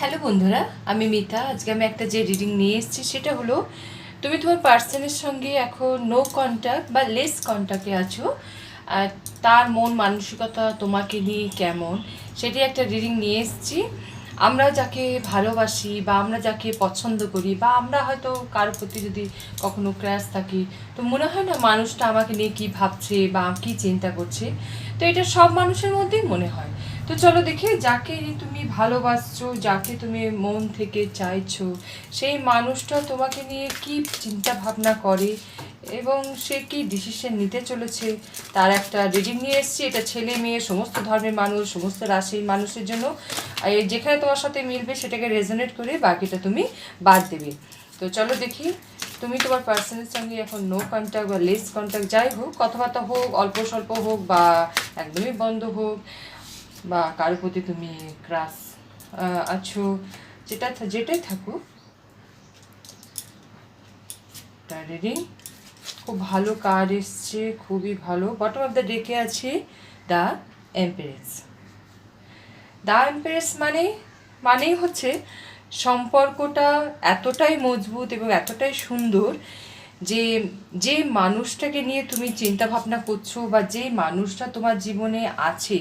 Hello বন্ধুরা, আমি মিতা। আজকে আমি একটা যে রিডিং নিয়ে এসেছি সেটা হলো তুমি তোমার পার্সনের সঙ্গে এখন নো কন্ট্যাক্ট বা লেস কন্ট্যাক্টে আছো। আর তার মন মানসিকতা তোমাকে নিয়ে কেমন, সেটি একটা রিডিং নিয়ে এসেছি। আমরা যাকে ভালোবাসি বা আমরা যাকে পছন্দ করি বা আমরা হয়তো কারোর প্রতি যদি কখনো ক্র্যাশ থাকি, তো মনে হয় না মানুষটা আমাকে নিয়ে কী ভাবছে বা কী চিন্তা করছে। তো এটা সব মানুষের মধ্যেই মনে হয়। তো চলো দেখি, যাকে তুমি ভালোবাসছো, যাকে তুমি মন থেকে চাইছো, সেই মানুষটা তোমাকে নিয়ে কি চিন্তা ভাবনা করে এবং সে কি ডিসিশন নিতে চলেছে, তার একটা রিডিং নিয়ে এসেছি। এটা ছেলে মেয়ে সমস্ত ধর্মের মানুষ, সমস্ত রাশির মানুষের জন্য। আর যেখানে তোমার সাথে মিলবে সেটাকে রেজোনেট করে বাকিটা তুমি বাদ দেবে। তো চলো দেখি, তুমি তোমার পার্সনের সঙ্গে এখন নো কন্ট্যাক্ট বা লেস কন্ট্যাক্ট যাই হোক, কথাবার্তা হোক, অল্প স্বল্প হোক বা একদমই বন্ধ হোক, বা কারোর প্রতি তুমি ক্রাশ আছো, যেটাই থাকুক, তার রিডিং খুব ভালো কার্ড এসছে, খুবই ভালো। বটম অফ দ্য ডেকে আছে দ্য এম্পারেস। দ্য এম্পারেস মানেই হচ্ছে সম্পর্কটা এতটাই মজবুত এবং এতটাই সুন্দর যে যে মানুষটাকে নিয়ে তুমি চিন্তা ভাবনা করছো বা যে মানুষটা তোমার জীবনে আছে,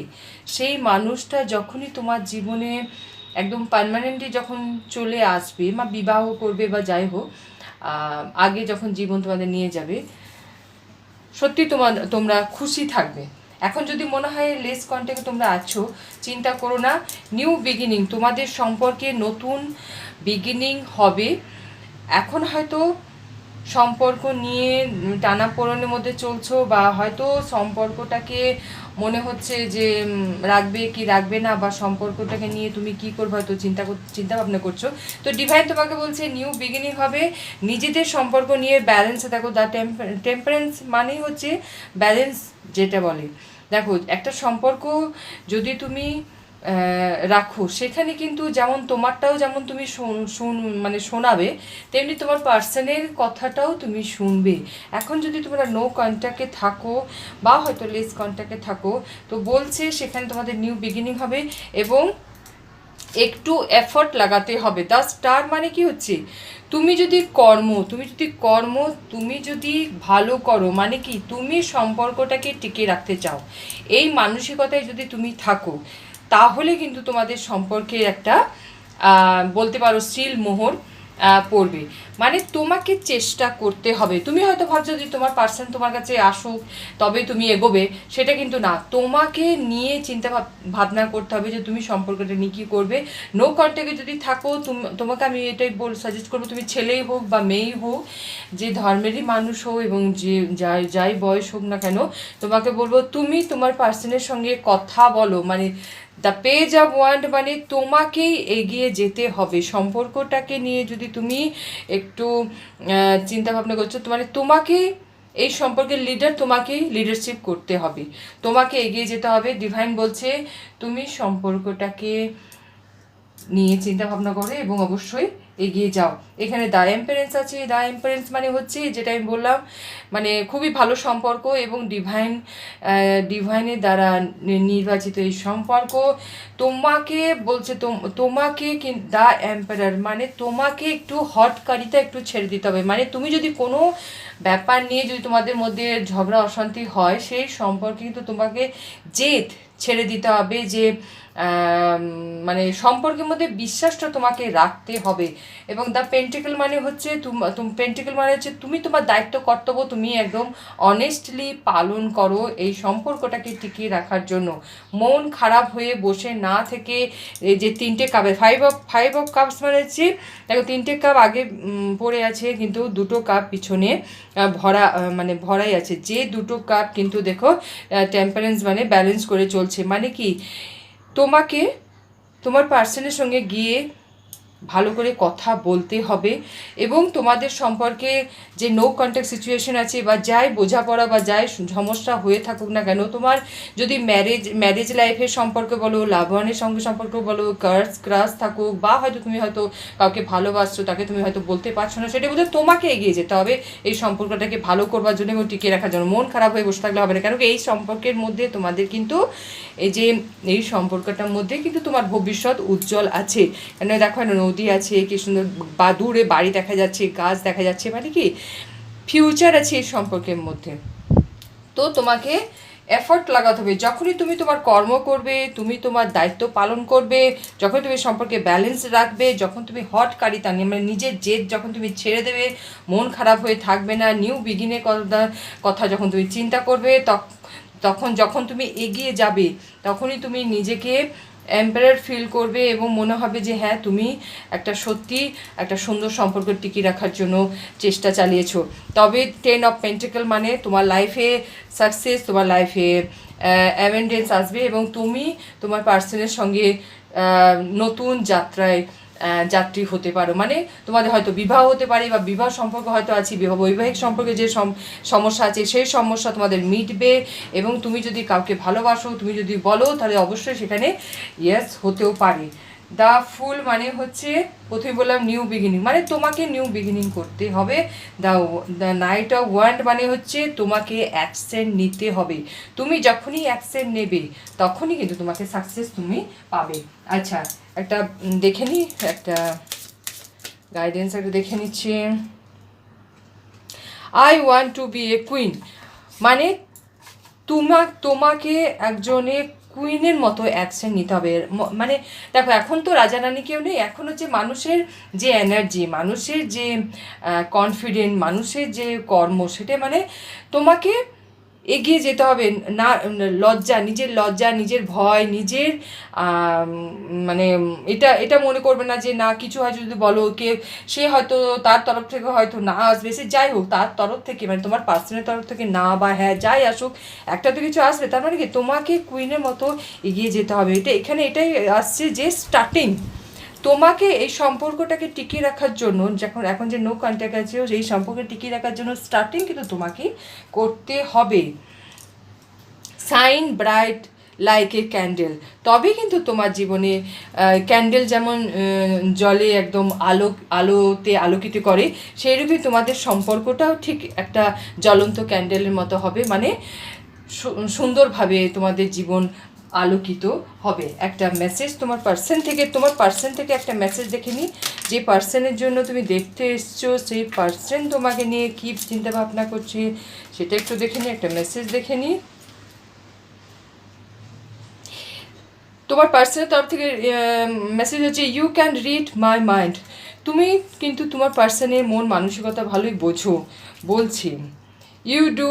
সেই মানুষটা যখনই তোমার জীবনে একদম পার্মানেন্টলি যখন চলে আসবে বা বিবাহ করবে বা যাই হোক, আগে যখন জীবন তোমাদের নিয়ে যাবে, সত্যি তোমরা খুশি থাকবে। এখন যদি মনে হয় লেস কন্ট্যাক্টে তোমরা আছো, চিন্তা করো না, নিউ বিগিনিং, তোমাদের সম্পর্কে নতুন বিগিনিং হবে। এখন হয়তো সম্পর্ক নিয়ে টানাপোড়েনের মধ্যে চলছো, বা হয়তো সম্পর্কটাকে মনে হচ্ছে যে রাখবে কি রাখবে না, বা সম্পর্কটাকে নিয়ে তুমি কি করবে হয়তো চিন্তা ভাবনা করছো। তো ডিভাইন তোমাকে বলছে নিউ বিগিনিং হবে। নিজেদের সম্পর্ক নিয়ে ব্যালেন্সে দেখো। দ্য টেম্পারেন্স মানেই হচ্ছে ব্যালেন্স, যেটা বলে। দেখো, একটা সম্পর্ক যদি তুমি রাখো, সেখানে কিন্তু যেমন তোমারটাও যেমন তুমি মানে শোনাবে, তেমনি তোমার পার্সনের কথাটাও তুমি শুনবে। এখন যদি তোমরা নো কন্ট্যাক্টে থাকো বা হয়তো লেস কন্ট্যাক্টে থাকো, তো বলছে সেখানে তোমাদের নিউ বিগিনিং হবে এবং একটু এফর্ট লাগাতে হবে। দ্য স্টার মানে কি হচ্ছে, তুমি যদি তুমি যদি ভালো করো, মানে কি তুমি সম্পর্কটাকে টিকে রাখতে চাও, এই মানসিকতায় যদি তুমি থাকো, তাহলে কিন্তু তোমাদের সম্পর্কে একটা বলতে পারো সিল মোহর পড়বে। মানে তোমাকে চেষ্টা করতে হবে। তুমি হয়তো ভাবছো যে তোমার পার্সন তোমার কাছে আসুক তবে তুমি এগোবে, সেটা কিন্তু না। তোমাকে নিয়ে চিন্তা ভাবনা করতে হবে যে তুমি সম্পর্কটা নিয়ে কী করবে। নো কন্ট্যাক্টে যদি থাকো, তোমাকে আমি এটাই সাজেস্ট করবো, তুমি ছেলেই হোক বা মেয়েই হোক, যে ধর্মেরই মানুষ হোক এবং যে যাই বয়স হোক না কেন, তোমাকে বলবো তুমি তোমার পার্সনের সঙ্গে কথা বলো। মানে দ্য পেজ অফ ওয়ান্ড মানে তোমাকেই এগিয়ে যেতে হবে। সম্পর্কটাকে নিয়ে যদি তুমি একটু চিন্তা ভাবনা করছো, মানে তোমাকেই এই সম্পর্কের লিডার, তোমাকেই লিডারশিপ করতে হবে, তোমাকে এগিয়ে যেতে হবে। ডিভাইন বলছে তুমি সম্পর্কটাকে নিয়ে চিন্তা ভাবনা করো এবং অবশ্যই এগিয়ে যাও। এখানে দ্য এম্পারেন্স আছে। দ্য এম্পারেন্স মানে হচ্ছে যেটা আমি বললাম, মানে খুবই ভালো সম্পর্ক এবং ডিভাইনের দ্বারা নির্বাচিত এই সম্পর্ক। তোমাকে বলছে তোমাকে দ্য এম্পারার মানে তোমাকে একটু হটকারিতা একটু ছেড়ে দিতে হবে। মানে তুমি যদি কোনো ব্যাপার নিয়ে যদি তোমাদের মধ্যে ঝগড়া অশান্তি হয়, সেই সম্পর্কে কিন্তু তোমাকে জেদ ছেড়ে দিতে হবে। যে মানে সম্পর্কের মধ্যে বিশ্বাসটা তোমাকে রাখতে হবে। এবং দ্য পেন্টিকল মানে হচ্ছে পেন্টিকল মানে হচ্ছে তুমি তোমার দায়িত্ব কর্তব্য তুমি একদম অনেস্টলি পালন করো এই সম্পর্কটাকে টিকিয়ে রাখার জন্য। মন খারাপ হয়ে বসে না থেকে, এই যে তিনটে কাপে ফাইভ অফ কাপস মানে হচ্ছে, দেখো তিনটে কাপ আগে পড়ে আছে কিন্তু দুটো কাপ পিছনে ভরা, মানে ভরাই আছে। যে দুটো কাপ কিন্তু দেখো টেম্পারেন্স মানে ব্যালেন্স করে চলছে। মানে কি তোমাকে তোমার পার্সনের সঙ্গে গিয়ে ভালো করে কথা বলতে হবে। এবং তোমাদের সম্পর্কে যে নো কন্ট্যাক্ট সিচুয়েশন আছে বা যাই বোঝাপড়া বা যাই সমস্যা হয়ে থাকুক না কেন, তোমার যদি ম্যারেজ লাইফের সম্পর্ক বলো, লাভ ওয়ানের সঙ্গে সম্পর্ক বলো, ক্রাশ থাকুক, বা হয়তো তুমি হয়তো কাউকে ভালোবাসছো, তাকে তুমি হয়তো বলতে পারছো না, সেটা বোধহয় তোমাকে এগিয়ে যেতে হবে এই সম্পর্কটাকে ভালো করবার জন্য এবং টিকিয়ে রাখার জন্য। মন খারাপ হয়ে বসে থাকলে হবে না, কেন কি এই সম্পর্কের মধ্যে তোমাদের কিন্তু এই সম্পর্কটার মধ্যে কিন্তু তোমার ভবিষ্যৎ উজ্জ্বল আছে। কেন দেখো নদী আছে, কি সুন্দর, বা দূরে বাড়ি দেখা যাচ্ছে, গাছ দেখা যাচ্ছে, মানে কি ফিউচার আছে এই সম্পর্কের মধ্যে। তো তোমাকে এফর্ট লাগাতে হবে। যখনই তুমি তোমার কর্ম করবে, তুমি তোমার দায়িত্ব পালন করবে, যখন তুমি সম্পর্কে ব্যালেন্স রাখবে, যখন তুমি হট কারিতা মানে নিজের জেদ যখন তুমি ছেড়ে দেবে, মন খারাপ হয়ে থাকবে না, নিউ বিগিনের কথা যখন তুমি চিন্তা করবে, যখন তুমি এগিয়ে যাবে, তখনই তুমি নিজেকে এম্পায়ার ফিল করবে এবং মনে হবে যে হ্যাঁ, তুমি সত্যি একটা সুন্দর সম্পর্ক টিকিয়ে রাখার জন্য চেষ্টা চালিয়েছো। তবে 10 অফ পেন্টিকল মানে তোমার লাইফে সাকসেস, তোমার লাইফে অ্যাভেন্ডেন্স আসবে এবং তুমি তোমার পার্সনের সঙ্গে নতুন যাত্রী হতে পারো। মানে তোমাদের হয়তো বিবাহ হতে পারে বা বিবাহ সম্পর্ক হয়তো আছে, বৈবাহিক সম্পর্কে যে সমস্যা আছে সেই সমস্যা তোমাদের মিটবে। এবং তুমি যদি কাউকে ভালোবাসো, তুমি যদি বলো, তাহলে অবশ্যই সেখানে ইয়েস হতেও পারে। দ্য ফুল মানে হচ্ছে, প্রথমে বললাম নিউ বিগিনিং, মানে তোমাকে নিউ বিগিনিং করতে হবে। দ্য নাইট অফ ওয়ান্ড মানে হচ্ছে তোমাকে অ্যাকশন নিতে হবে। তুমি যখনই অ্যাকশন নেবে তখনই কিন্তু তোমাকে সাকসেস তুমি পাবে। আচ্ছা, একটা দেখে নিই, একটা গাইডেন্স একটা দেখে নিচ্ছি। I want to be a queen মানে তোমাকে একজনের কুইনের মতো অ্যাকশন নিতে হবে। মানে দেখো, এখন তো রাজা রানী কেউ নেই, এখন হচ্ছে মানুষের যে এনার্জি, মানুষের যে কনফিডেন্ট, মানুষের যে কর্ম, সেটা মানে তোমাকে এগিয়ে যেতে হবে না। নিজের লজ্জা, নিজের ভয়, নিজের মানে এটা মনে করবে না যে না কিছু হয় যদি বলো সে হয়তো তার তরফ থেকে হয়তো না আসবে, সে যাই হোক তার তরফ থেকে, মানে তোমার পার্সনের তরফ থেকে না বা হ্যাঁ যাই আসুক, একটা তো কিছু আসবে। তার মানে কি তোমাকে কুইনের মতো এগিয়ে যেতে হবে। এখানে এটাই আসছে যে স্টার্টিং তোমাকে এই সম্পর্কটাকে টিকিয়ে রাখার জন্য, এখন যে নো কন্ট্যাক্ট আছে এই সম্পর্কে টিকিয়ে রাখার জন্য স্টার্টিং কিন্তু তোমাকে করতে হবে। Shine bright like a candle, তবে কিন্তু তোমার জীবনে ক্যান্ডেল যেমন জলে একদম আলোতে আলোকিত করে, সেইরূপই তোমাদের সম্পর্কটাও ঠিক একটা জ্বলন্ত ক্যান্ডেলের মতো হবে। মানে সুন্দরভাবে তোমাদের জীবন আলোকিত হবে। একটা মেসেজ তোমার পার্সন থেকে একটা মেসেজ দেখে নিই। যে পার্সনের জন্য তুমি দেখতে এসছো, সেই পার্সন তোমাকে নিয়ে কী চিন্তা ভাবনা করছে সেটা একটু দেখে নিই, একটা মেসেজ দেখে নিই। তোমার পার্সনের তরফ থেকে মেসেজ হচ্ছে, you can read my mind. তুমি কিন্তু তোমার পার্সনের মন মানসিকতা ভালোই বোঝো, বলছি। You do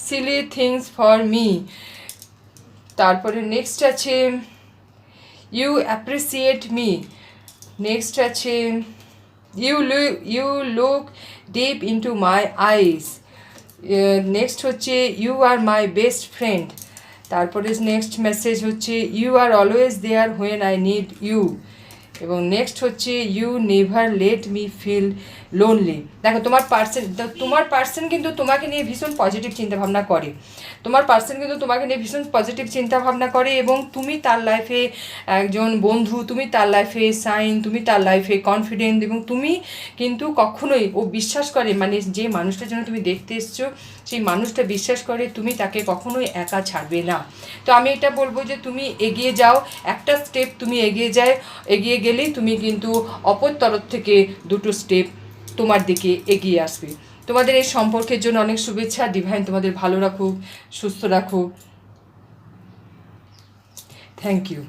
silly things for me. তারপরে নেক্সট আছে, ইউ অ্যাপ্রিসিয়েট মি। নেক্সট আছে, you look deep into my eyes. Next হচ্ছে, you are my best friend. তারপরে নেক্সট মেসেজ হচ্ছে, you are always there when I need you. এবং next হচ্ছে, you never let me feel lonely. দেখো, তোমার person কিন্তু তোমাকে নিয়ে ভীষণ পজিটিভ চিন্তাভাবনা করে। তোমার পার্সন কিন্তু তোমাকে নিয়ে ভীষণ পজিটিভ চিন্তাভাবনা করে এবং তুমি তার লাইফে একজন বন্ধু, তুমি তার লাইফে সাইন, তুমি তার লাইফে কনফিডেন্ট। এবং তুমি কিন্তু কখনোই, ও বিশ্বাস করে, মানে যে মানুষটার জন্য তুমি দেখতে এসছো সেই মানুষটা বিশ্বাস করে তুমি তাকে কখনোই একা ছাড়বে না। তো আমি এটা বলবো যে তুমি এগিয়ে যাও, একটা স্টেপ তুমি এগিয়ে গেলেই তুমি কিন্তু অপর তরফ থেকে দুটো স্টেপ তোমার দিকে এগিয়ে আসবে। তোমাদের এই সম্পর্কের জন্য অনেক শুভেচ্ছা। ডিভাইন তোমাদের ভালো রাখুক, সুস্থ রাখুক। Thank you.